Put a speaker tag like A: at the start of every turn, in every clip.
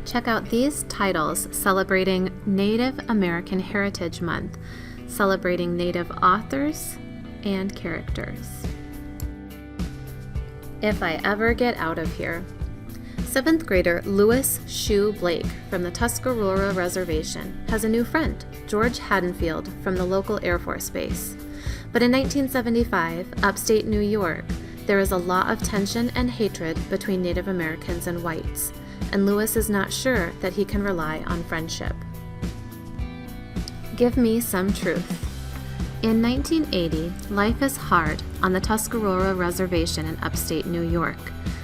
A: Check out these titles celebrating Native American Heritage Month, celebrating Native authors and characters. If I ever get out of here. 7th grader Lewis Shue Blake from the Tuscarora Reservation has a new friend, George Haddonfield from the local Air Force Base. But in 1975, upstate New York, there is a lot of tension and hatred between Native Americans and whites, and Lewis is not sure that he can rely on friendship. Give me some truth. In 1980, life is hard on the Tuscarora Reservation in upstate New York,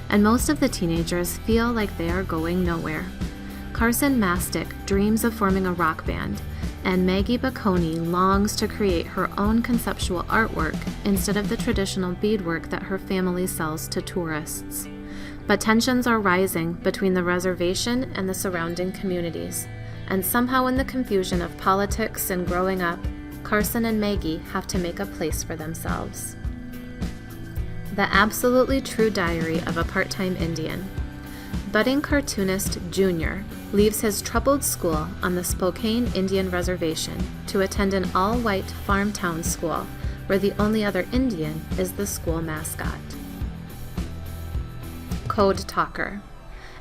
A: and most of the teenagers feel like they are going nowhere. Carson Mastick dreams of forming a rock band, and Maggie Bocconi longs to create her own conceptual artwork instead of the traditional beadwork that her family sells to tourists. But tensions are rising between the reservation and the surrounding communities, and somehow in the confusion of politics and growing up, Carson and Maggie have to make a place for themselves. The Absolutely True Diary of a Part-Time Indian. Budding cartoonist Junior leaves his troubled school on the Spokane Indian Reservation to attend an all-white farm town school where the only other Indian is the school mascot. Code Talker.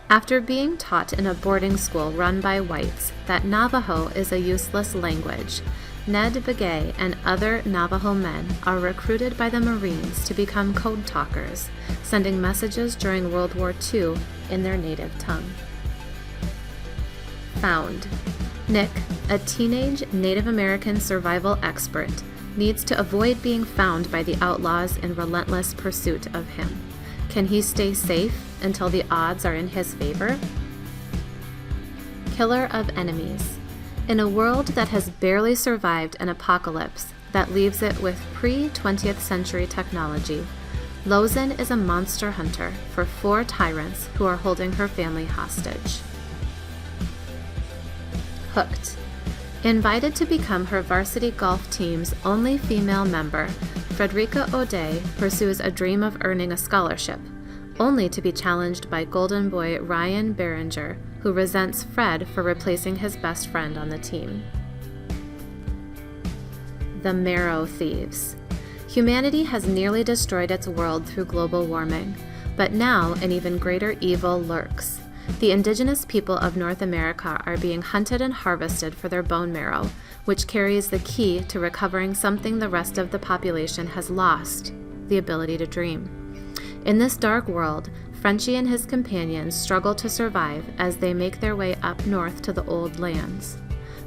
A: After being taught in a boarding school run by whites that Navajo is a useless language, Ned Begay and other Navajo men are recruited by the Marines to become code talkers, sending messages during World War II in their native tongue. Found. Nick, a teenage Native American survival expert, needs to avoid being found by the outlaws in relentless pursuit of him. Can he stay safe until the odds are in his favor? Killer of Enemies. In a world that has barely survived an apocalypse that leaves it with pre-20th century technology, Lozen is a monster hunter for 4 tyrants who are holding her family hostage. Hooked. Invited to become her varsity golf team's only female member, Frederica O'Day pursues a dream of earning a scholarship, only to be challenged by Golden Boy Ryan Berenger, who resents Fred for replacing his best friend on the team. The Marrow Thieves. Humanity has nearly destroyed its world through global warming, but now an even greater evil lurks. The indigenous people of North America are being hunted and harvested for their bone marrow, which carries the key to recovering something the rest of the population has lost, the ability to dream. In this dark world, Frenchie and his companions struggle to survive as they make their way up north to the old lands.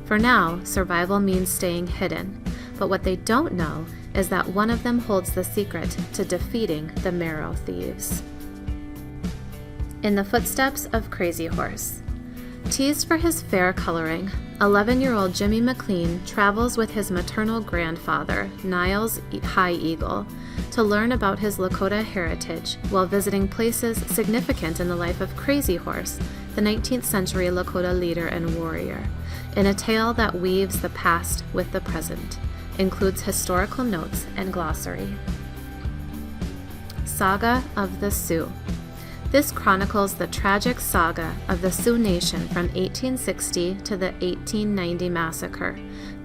A: For now, survival means staying hidden, but what they don't know is that one of them holds the secret to defeating the Marrow Thieves. In the Footsteps of Crazy Horse. Teased for his fair coloring, 11-year-old Jimmy McLean travels with his maternal grandfather, Niles High Eagle, to learn about his Lakota heritage while visiting places significant in the life of Crazy Horse, the 19th century Lakota leader and warrior, in a tale that weaves the past with the present, includes historical notes and glossary. Saga of the Sioux. This chronicles the tragic saga of the Sioux Nation from 1860 to the 1890 massacre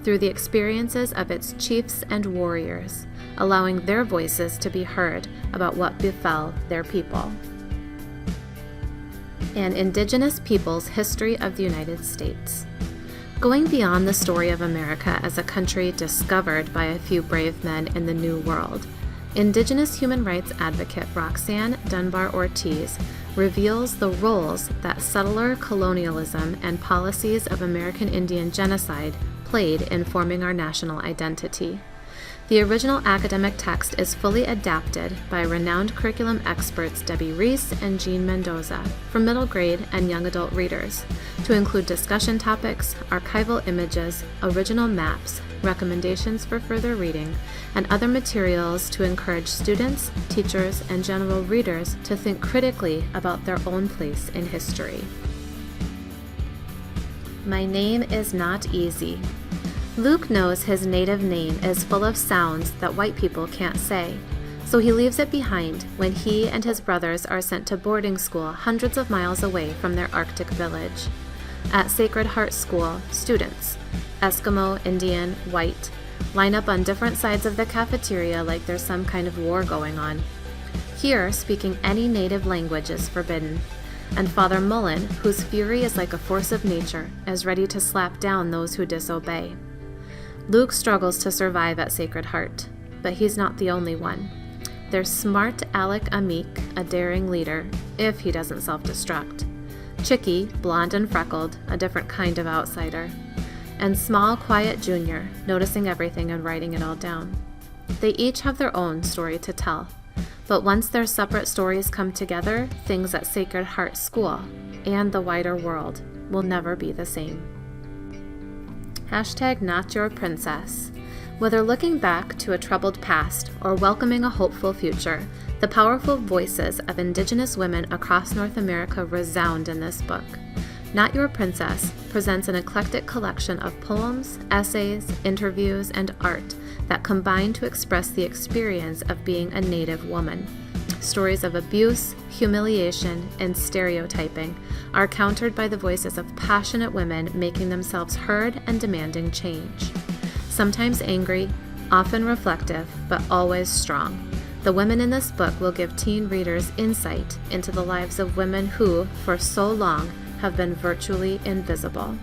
A: through the experiences of its chiefs and warriors, allowing their voices to be heard about what befell their people. An Indigenous Peoples History of the United States. Going beyond the story of America as a country discovered by a few brave men in the New World, Indigenous human rights advocate Roxanne Dunbar Ortiz reveals the roles that settler colonialism and policies of American Indian genocide played in forming our national identity. The original academic text is fully adapted by renowned curriculum experts Debbie Reese and Jean Mendoza for middle grade and young adult readers, to include discussion topics, archival images, original maps, recommendations for further reading, and other materials to encourage students, teachers, and general readers to think critically about their own place in history. My name is not easy. Luke knows his native name is full of sounds that white people can't say, So he leaves it behind when he and his brothers are sent to boarding school hundreds of miles away from their Arctic village. At Sacred Heart School, students, Eskimo, Indian, white, line up on different sides of the cafeteria like there's some kind of war going on. Here, speaking any native language is forbidden, and Father Mullen, whose fury is like a force of nature, is ready to slap down those who disobey. Luke struggles to survive at Sacred Heart, but he's not the only one. There's smart Alec Amik, a daring leader, if he doesn't self-destruct. Chicky, blonde and freckled, a different kind of outsider. And small, quiet Junior, noticing everything and writing it all down. They each have their own story to tell, but once their separate stories come together, things at Sacred Heart School and the wider world will never be the same. #NotYourPrincess. Whether looking back to a troubled past or welcoming a hopeful future, the powerful voices of Indigenous women across North America resound in this book. Not Your Princess presents an eclectic collection of poems, essays, interviews, and art that combine to express the experience of being a Native woman. Stories of abuse, humiliation, and stereotyping are countered by the voices of passionate women making themselves heard and demanding change. Sometimes angry, often reflective, but always strong. The women in this book will give teen readers insight into the lives of women who, for so long, have been virtually invisible.